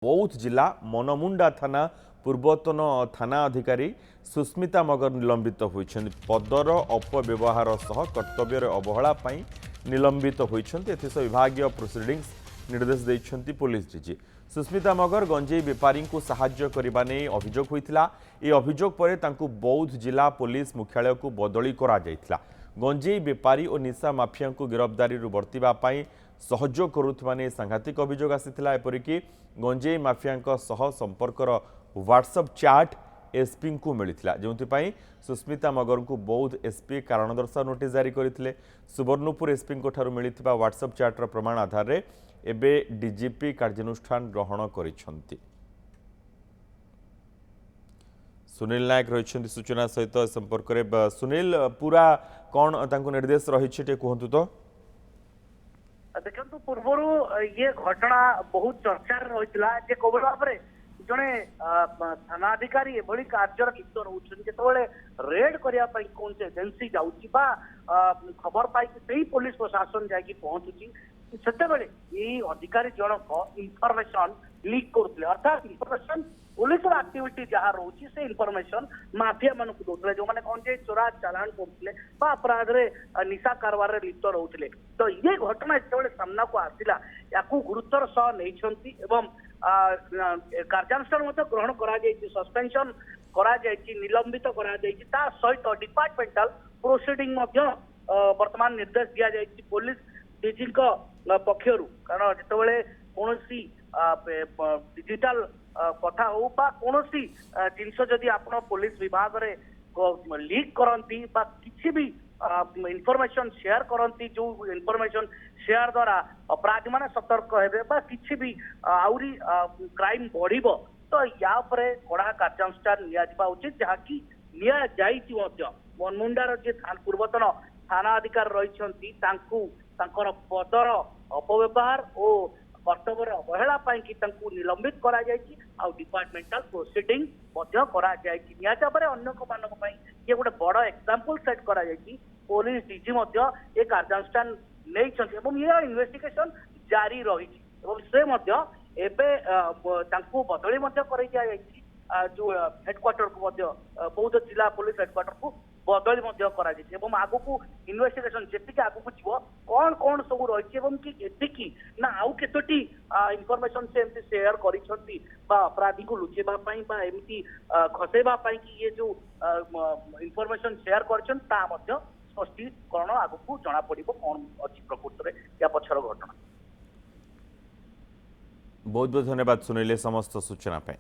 बौद्ध जिला मनमुंडा थाना पूर्वतन थाना अधिकारी सुस्मिता मगर निलंबित होइछन्ति पदर अपव्यवहार सह कर्तव्य अवहेला पई निलंबित होइछन्ति एथिस विभागीय प्रोसीडिंग्स निर्देश दैछन्ति पुलिस डीजी सुस्मिता मगर गंजेई व्यापारी को सहाय्य करबा नै अभियोग होइथिला ए अभियोग परे तांकु बौद्ध जिला पुलिस मुख्यालय को बदली करा जाइथिला गंजेई व्यापारी और निशा माफिया को गिरफ्तारी बर्तिबा पई सहयोग करुथबा नै सांघातिक अभियोग आसिथिला एपरिकी गंजेई माफिया सह संपर्कर व्हाट्सएप चैट एसपी को मिलता जो सुस्मिता मगर को बौद्ध एसपी कारण दर्शाओ नोटिस जारी करते सुवर्णपुर एसपी मिलता व्हाट्सएप चैट्र प्रमाण आधार में एवं डीजीपी कार्यानुष्ठान ग्रहण कर सुनील नायक रही सूचना सहित संपर्क में सुनील पूरा कौन निर्देश रही कहतु तो देखो पूर्वर ये घटना बहुत चर्चा रही कौन भाव में जड़े थानाधिकारी एभली कार्य लिप्त रोचे जो रेड करने कौन से एजेन्सी जा खबर पाई पुलिस प्रशासन जाकि पहुंचुची से अधिकारी जनक इनफर्मेशन लीक करते अर्थात इनफर्मेशन पुलिस एक्टिविटी जहाँ रोचे से इनफर्मेशन माफिया मान को दौले जो मैंने कौन चोरा चालान करते अपराध निशा कारबार लिप्त रोचे तो ये घटना जो सामना को आसला या गुरुतर सह नहीं कार्यानुष्ठान ग्रहण करा सस्पेंशन करा निलंबित करा सहित डिपार्टमेंटाल प्रोसीडिंग वर्तमान निर्देश दि जाए पुलिस डीजी पक्षर कारण जिते कौन डिजिटल कथा हो कौन जिनस जदि आप पुलिस विभाग में लीक करती किसी भी इनफॉरमेशन शेयर करती जो इनफॉरमेशन शेयर द्वारा अपराधी माने सतर्क हेबे किसी भी आउरी क्राइम बढ़ तो या कड़ा कार्यानुष्ठान निया उचित जहाँकि मनमुंडार जी पूर्वतन थाना अधिकारी रही पदर अपव्यवहार और कर्तव्य अवहेला कि निलंबित करा डिपार्टमेंटाल प्रोसीडिंग ये गोटे बड़ एग्जांपल सेट करा पुलिस डीजी ये कार्यानुष्ठान नहीं ये इन्वेस्टिगेशन जारी रही से बदली जो हेडक्वार्टर को बौद्ध जिला पुलिस हेडक्वार्टर को बदली आग को इन्वेस्टिगेशन जी आग को जीव कौन कौन सब रही कि ना आउ केतोटी इनफॉरमेशन से एमती शेयर करिसेंती अपराधी को लुचेबाई एमती खसेबाई कि ये जो इनफॉरमेशन शेयर करछन स्पष्टीकरण आग को जना पड़िबो कौन अच्छी प्रकृत में या पछर घटना। बहुत बहुत धन्यवाद सुनीले समस्त सूचना पे।